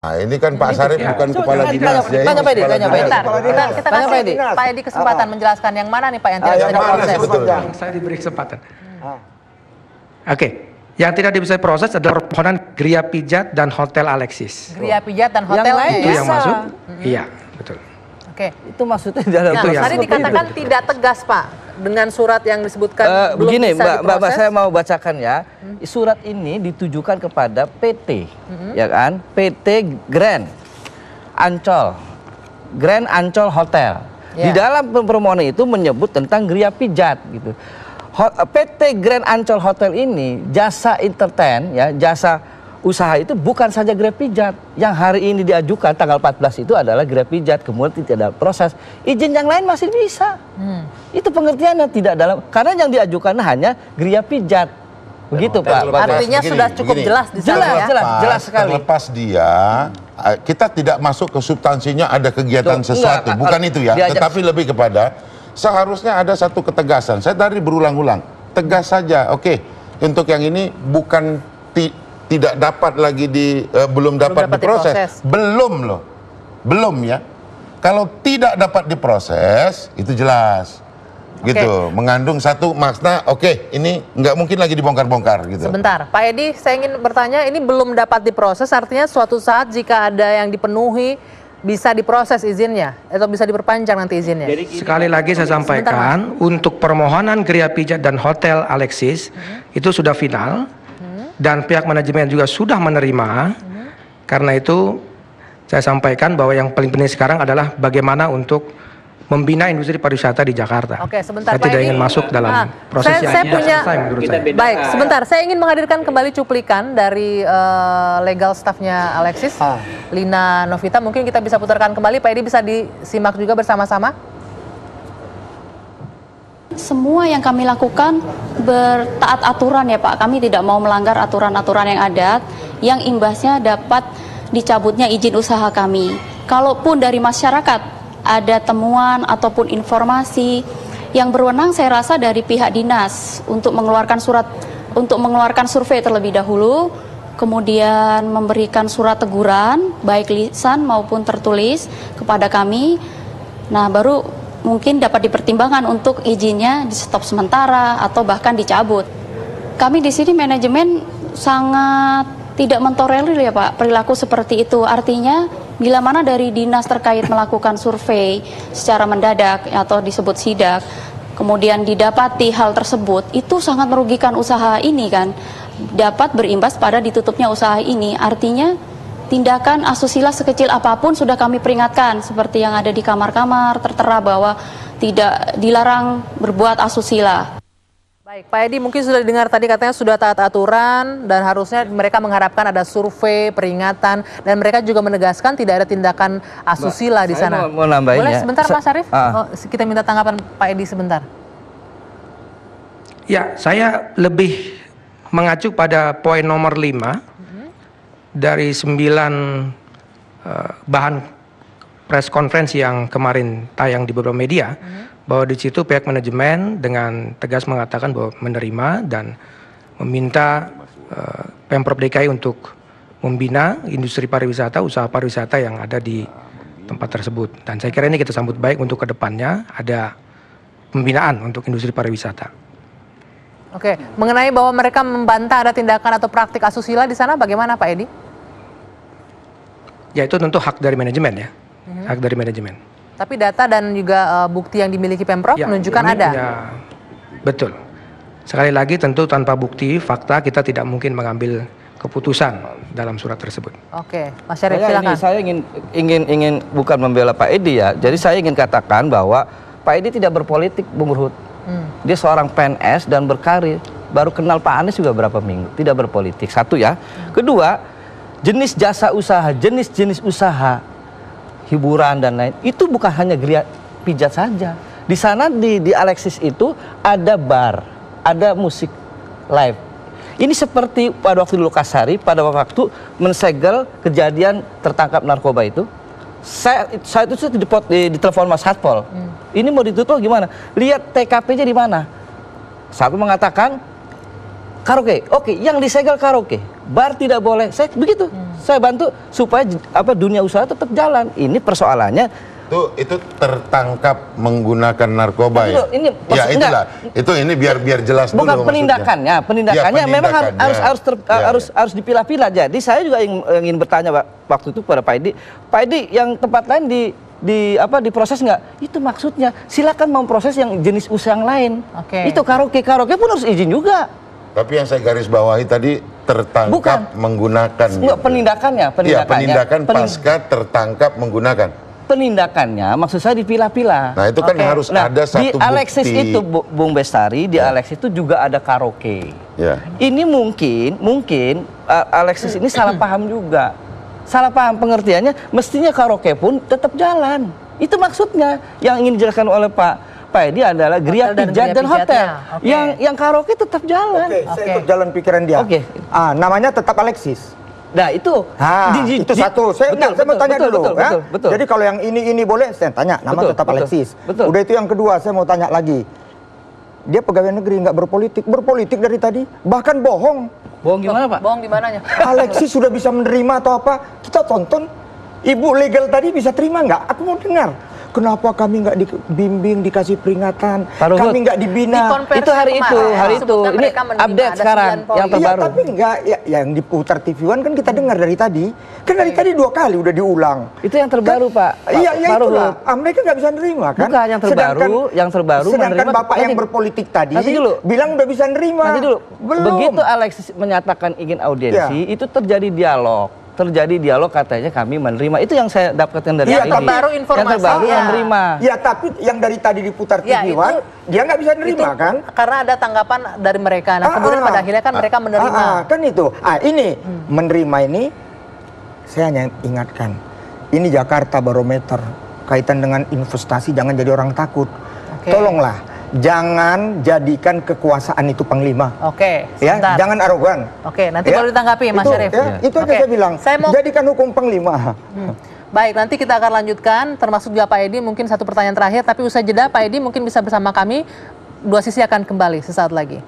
Nah, ini kan Pak Sarif bukan kepala dinas. Tanya Pak Edi, kita kasih Pak Edi kesempatan menjelaskan yang mana nih Pak yang tidak bisa diproses. Saya diberi kesempatan. Oke, yang tidak bisa diproses adalah permohonan Gria Pijat dan Hotel Alexis. Gria Pijat dan Hotel itu yang masuk. Iya, betul. Oke, itu maksudnya dalam tadi dikatakan tidak tegas Pak dengan surat yang disebutkan belum begini, bisa Mbak, diproses. saya mau bacakan ya. Surat ini ditujukan kepada PT, ya kan? PT Grand Ancol Hotel. Di dalam permohonan itu menyebut tentang Gria Pijat gitu. PT Grand Ancol Hotel ini jasa entertain ya, jasa usaha itu bukan saja Gria Pijat. Yang hari ini diajukan tanggal 14 itu adalah Gria Pijat, kemudian tidak ada proses. Izin yang lain masih bisa. Itu pengertiannya tidak dalam, karena yang diajukan hanya Gria Pijat. Begitu Pak. Artinya sudah cukup jelas di sana ya. Jelas sekali. Terlepas dia, kita tidak masuk ke substansinya ada kegiatan sesuatu, bukan itu ya. Tetapi lebih kepada seharusnya ada satu ketegasan. Saya tadi berulang-ulang, tegas saja. Oke, untuk yang ini bukan tidak dapat lagi belum dapat diproses. Belum loh. Belum ya. Kalau tidak dapat diproses, itu jelas. Gitu, mengandung satu makna, ini nggak mungkin lagi dibongkar-bongkar gitu. Sebentar, Pak Edi, saya ingin bertanya, ini belum dapat diproses, artinya suatu saat jika ada yang dipenuhi, bisa diproses izinnya, atau bisa diperpanjang nanti izinnya? Sekali lagi saya sampaikan, untuk permohonan Gria Pijat dan Hotel Alexis, itu sudah final, dan pihak manajemen juga sudah menerima. Karena itu saya sampaikan bahwa yang paling penting sekarang adalah bagaimana untuk membina industri pariwisata di Jakarta. Oke, sebentar saya Pak tidak Edi. ingin masuk dalam proses yang tidak selesai menurut saya. Baik, sebentar. Saya ingin menghadirkan kembali cuplikan dari legal staffnya Alexis, Lina Novita. Mungkin kita bisa putarkan kembali. Pak Edi bisa disimak juga bersama-sama. Semua yang kami lakukan bertaat aturan ya Pak. Kami tidak mau melanggar aturan-aturan yang ada, yang imbasnya dapat dicabutnya izin usaha kami. Kalaupun dari masyarakat ada temuan ataupun informasi yang berwenang, saya rasa dari pihak dinas untuk mengeluarkan survei terlebih dahulu, kemudian memberikan surat teguran baik lisan maupun tertulis kepada kami. Nah, baru mungkin dapat dipertimbangkan untuk izinnya di stop sementara atau bahkan dicabut. Kami di sini manajemen sangat tidak mentolerir ya Pak perilaku seperti itu. Artinya bila mana dari dinas terkait melakukan survei secara mendadak atau disebut sidak, kemudian didapati hal tersebut, itu sangat merugikan usaha ini kan, dapat berimbas pada ditutupnya usaha ini. Artinya tindakan asusila sekecil apapun sudah kami peringatkan, seperti yang ada di kamar-kamar tertera bahwa tidak dilarang berbuat asusila. Baik, Pak Edi mungkin sudah didengar tadi katanya sudah taat aturan dan harusnya mereka mengharapkan ada survei, peringatan, dan mereka juga menegaskan tidak ada tindakan asusila di sana. Mau nambahin. Boleh ya. sebentar Mas Syarif? Kita minta tanggapan Pak Edi sebentar. Ya, saya lebih mengacu pada poin nomor 5 dari 9 bahan press conference yang kemarin tayang di beberapa media. Bahwa di situ pihak manajemen dengan tegas mengatakan bahwa menerima dan meminta Pemprov DKI untuk membina industri pariwisata, usaha pariwisata yang ada di tempat tersebut. Dan saya kira ini kita sambut baik untuk kedepannya ada pembinaan untuk industri pariwisata. Oke, mengenai bahwa mereka membantah ada tindakan atau praktik asusila di sana, bagaimana Pak Edi? Ya itu tentu hak dari manajemen ya, hak dari manajemen. Tapi data dan juga bukti yang dimiliki Pemprov ya, menunjukkan ada. Betul. Sekali lagi tentu tanpa bukti, fakta kita tidak mungkin mengambil keputusan dalam surat tersebut. Oke, Mas Syarif silakan. Saya ingin bukan membela Pak Edi ya. Jadi saya ingin katakan bahwa Pak Edi tidak berpolitik, Bung Ruhut. Dia seorang PNS dan berkarir. Baru kenal Pak Anies juga berapa minggu. Tidak berpolitik. Satu ya. Kedua, jenis jasa usaha, jenis usaha hiburan dan lain itu bukan hanya Gria Pijat saja. Di sana di Alexis itu ada bar, ada musik live. Ini seperti pada waktu di Lokasari, pada waktu mensegel kejadian tertangkap narkoba itu. Saya itu sudah ditelepon Mas Satpol. Ini mau ditutup gimana? Lihat TKP-nya di mana? Satpol mengatakan karaoke. Oke, yang disegel karaoke. Bar tidak boleh. Saya begitu. Saya bantu supaya dunia usaha tetap jalan. Ini persoalannya itu tertangkap menggunakan narkoba ya. Ini ya itulah. Itu ini biar jelas bukan dulu penindakannya. Penindakannya memang harus dipilah-pilah. Jadi saya juga ingin bertanya waktu itu kepada Pak Edi. Pak Edi, yang tempat lain diproses nggak? Itu maksudnya silakan memproses yang jenis usaha yang lain. Itu karaoke pun harus izin juga. Tapi yang saya garis bawahi tadi tertangkap menggunakan. Penindakannya. Penindakan pasca tertangkap menggunakan. Penindakannya maksud saya dipilah-pilah. Nah itu kan harus ada satu di Alexis bukti. Itu Bung Bestari, di Alexis itu juga ada karaoke. Ini mungkin Alexis ini salah paham juga. Salah paham pengertiannya, mestinya karaoke pun tetap jalan. Itu maksudnya. Yang ingin dijelaskan oleh Pak Edi adalah Geria Pijat dan hotel. Yang karaoke tetap jalan. Saya ikut jalan pikiran dia. Namanya tetap Alexis. Nah itu, itu satu. Saya mau tanya dulu. Betul. Jadi kalau yang ini boleh, saya tanya. Nama tetap Alexis. Udah itu yang kedua, saya mau tanya lagi. Dia pegawai negeri nggak berpolitik dari tadi, bahkan bohong. Bohong gimana Pak? Bohong di mananya? Alexis sudah bisa menerima atau apa? Kita tonton. Ibu legal tadi bisa terima nggak? Aku mau dengar. Kenapa kami nggak dibimbing, dikasih peringatan? Kami nggak dibina. Itu hari itu. Ini update sekarang yang terbaru. Iya, tapi nggak. Yang diputar TV One kan kita dengar dari tadi. Kan dari tadi 2 kali udah diulang. Itu yang terbaru Pak. Iya, itulah. Mereka nggak bisa nerima kan? Bukan yang terbaru. Sedangkan Bapak yang berpolitik tadi bilang udah bisa nerima. Nanti dulu. Belum. Begitu Alexis menyatakan ingin audiensi, itu terjadi dialog. Katanya kami menerima. Itu yang saya dapatkan dari yang terbaru informasi. Yang terbaru menerima. Ya tapi yang dari tadi diputar TV One, dia nggak bisa nerima kan? Karena ada tanggapan dari mereka. Nah kemudian pada akhirnya kan mereka menerima. Kan itu. Ini menerima ini, saya hanya ingatkan. Ini Jakarta Barometer. Kaitan dengan investasi, jangan jadi orang takut. Tolonglah. Jangan jadikan kekuasaan itu panglima. Jangan arogan. Nanti baru ditanggapi Mas Syarif. Itu aja saya bilang. Jadikan hukum panglima. Baik, nanti kita akan lanjutkan, termasuk juga Pak Edi. Mungkin satu pertanyaan terakhir, tapi usai jeda Pak Edi mungkin bisa bersama kami. Dua Sisi akan kembali sesaat lagi.